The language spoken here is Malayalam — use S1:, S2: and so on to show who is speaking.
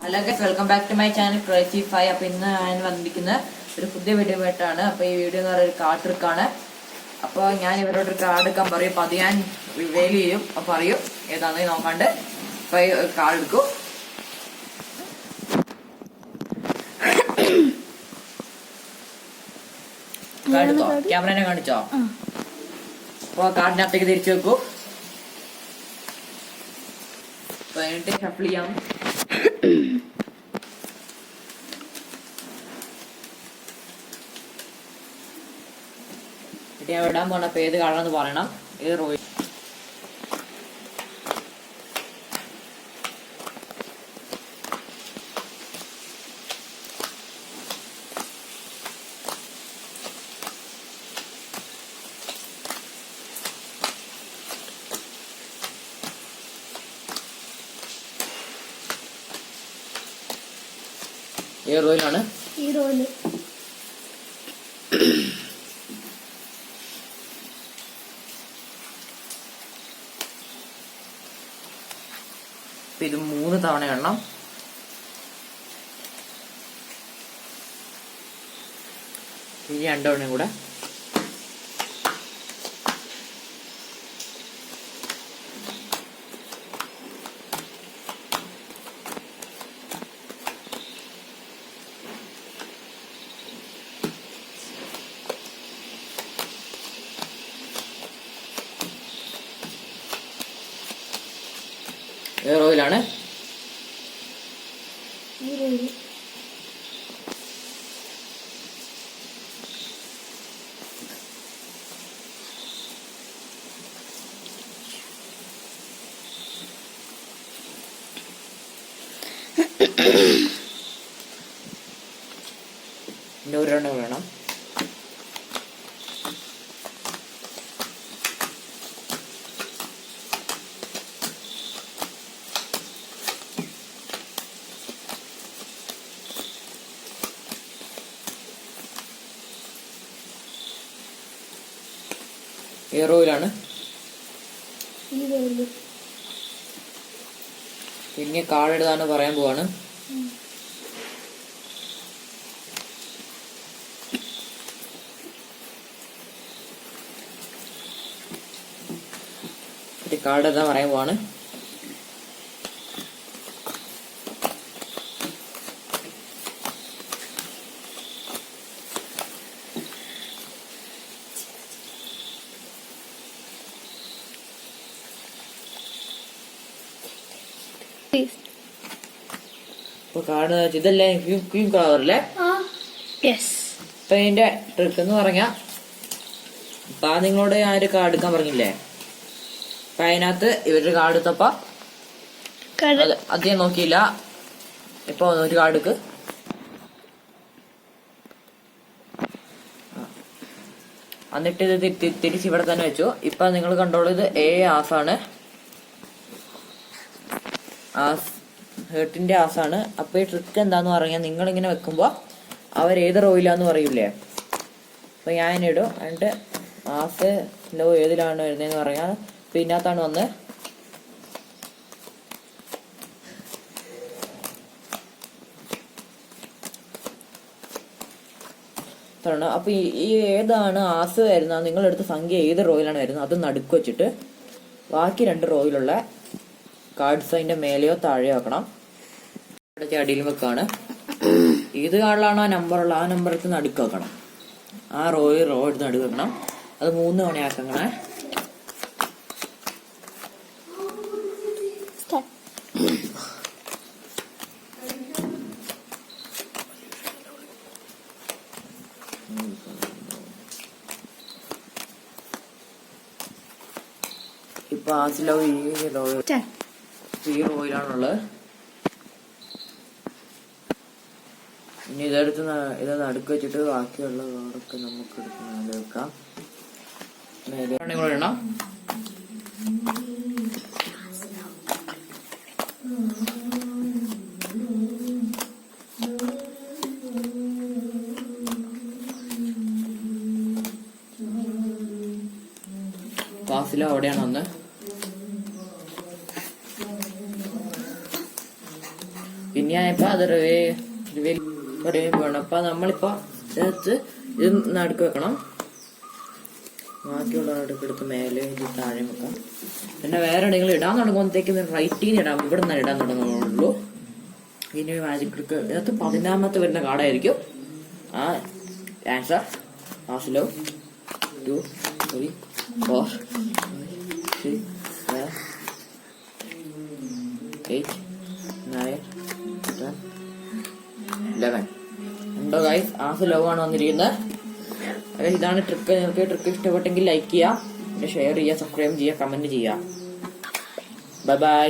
S1: Hello guys, welcome back to my channel crazy ഫൈ. അപ്പോൾ ഇന്ന് ഞാൻ വന്നിരിക്കുന്ന ഒരു പുതിയ വീഡിയോ ആയിട്ടാണ്. അപ്പോൾ ഈ വീഡിയോ എന്ന് പറയുന്നത് ഒരു കാർഡ് ട്രിക്കാണ്. അപ്പോൾ ഞാൻ ഇവരോട് ഒരു കാർഡ് എടുക്കാൻ പറയും. അപ്പോൾ അത് ഞാൻ റിവീൽ ചെയ്യും. അപ്പോൾ പറയും ഏതാണെന്ന് നോക്കാണ്ട്. അപ്പോൾ ഈ കാർഡ് എടുക്കും. കാർഡ് എടുത്തോ? ക്യാമറനെ കാണിച്ചോ? അപ്പോൾ കാർഡിനകത്തേക്ക് തിരിച്ചു വെക്കൂ. അപ്പോൾ എന്നിട്ട് ഷഫിൾ ചെയ്യാം. ഞാൻ വിടാൻ പോണപ്പോ ഏത് കളറെന്ന് പറയണം. ഏത് റോയൽ ഏത് റോയിലാണ്?
S2: ഈ റോയില്.
S1: ഇത് 3 തവണ എണ്ണം. ഈ 2 തവണയും കൂടെ. റോയിലാണ്. പിന്നെ ഒരെണ്ണം വേണം. റോയിലാണ്. പിന്നെ കാർഡ് എടുത്താണ് പറയാൻ പോവാണ്. കാർഡ് എടുത്താ പറയാൻ പോവാണ്. കാർഡ് ഇതല്ലേ ക്രീം കളറല്ലേ? അപ്പൊ ഇതിന്റെ ട്രിക്ക് എന്ന് പറഞ്ഞാ, ഇപ്പൊ നിങ്ങളോട് ഞാൻ ഒരു കാർഡ് എടുക്കാൻ പറഞ്ഞില്ലേ? അപ്പൊ അതിനകത്ത് ഇവരുടെ കാർഡ് എടുത്തപ്പോ അധികം നോക്കിയില്ല. ഇപ്പൊ ഒരു കാർഡ്ക്ക് എന്നിട്ട് ഇത് തിരിച്ച് ഇവിടെ തന്നെ വെച്ചു. ഇപ്പൊ നിങ്ങൾ കണ്ടോളൂ, ഇത് ആസാണ്. ഹേർട്ടിന്റെ ആസാണ്. അപ്പൊ ഈ ട്രിക്ക് എന്താന്ന് പറഞ്ഞാൽ, നിങ്ങളിങ്ങനെ വെക്കുമ്പോ അവരേത് റോയിലാന്ന് പറയൂലേ? അപ്പൊ ഞാനിടും. എന്നിട്ട് ആസ് ലോ ഏതിലാണ് വരുന്നതെന്ന് പറഞ്ഞാൽ പിന്നകത്താണ് വന്ന് അപ്പൊ ഈ ഏതാണ് ആസ് വരുന്നത്, നിങ്ങളെടുത്ത സംഖ്യ ഏത് റോയിലാണ് വരുന്നത് അത് നടുക്ക് വെച്ചിട്ട് ബാക്കി 2 റോയിലുള്ള കാർഡ്സ് അതിന്റെ മേലെയോ താഴെയോ ആക്കണം. അടിയിൽ വെക്കാണ്. ഏത് കാർഡിലാണോ ആ നമ്പറുള്ള ആ നമ്പർ എടുത്ത് നടുക്ക് വെക്കണം. ആ റോ എടുത്ത് നടുക്ക് വെക്കണം. അത് 3 തവണ ആക്കണേ. ഇപ്പൊ ആസിലോ ഈ റോയിലാണുള്ളത്. ഇനി ഇതെടുത്ത് ഇത് നടുക്ക് വെച്ചിട്ട് ബാക്കിയുള്ള കാർഡൊക്കെ നമുക്ക് എടുത്ത് മേലെ വെക്കാം. മേലെ ഇടണം. ആസിലോ അവിടെയാണ് ഒന്ന്. പിന്നെയായപ്പോ അത് റിവീൽ വേണം. അപ്പൊ നമ്മളിപ്പോ ഇതിനകത്ത് ഇത് നടുക്ക് വെക്കണം, ബാക്കിയുള്ള നടുക്കെടുത്ത് മേലെ ഇത് താഴെ വെക്കാം. പിന്നെ വേറെ എവിടെയെങ്കിലും ഇടാൻ തുടങ്ങുമ്പോഴത്തേക്ക് റൈറ്റിൽ നിന്ന് ഇടാം, ഇവിടെ നിന്ന് ഇടാൻ തുടങ്ങുള്ളൂ. ഇനി മാജിക് ട്രിക്ക് ഇതിനകത്ത് 11ാമത്തെ വരുന്ന കാർഡായിരിക്കും. ആ ആൻസർ ആസിലോ 2 3 4 5 6 7 8 9 10 11 ഉണ്ടോ ഗൈസ്? ആസിലോ ആണ് വന്നിരിക്കുന്നത്. ഇതാണ് ട്രിക്ക്. നിങ്ങൾക്ക് ട്രിക്ക് ഇഷ്ടപ്പെട്ടെങ്കിൽ ലൈക്ക് ചെയ്യുക, പിന്നെ ഷെയർ ചെയ്യുക, സബ്സ്ക്രൈബ് ചെയ്യുക, കമന്റ് ചെയ്യുക. Bye bye.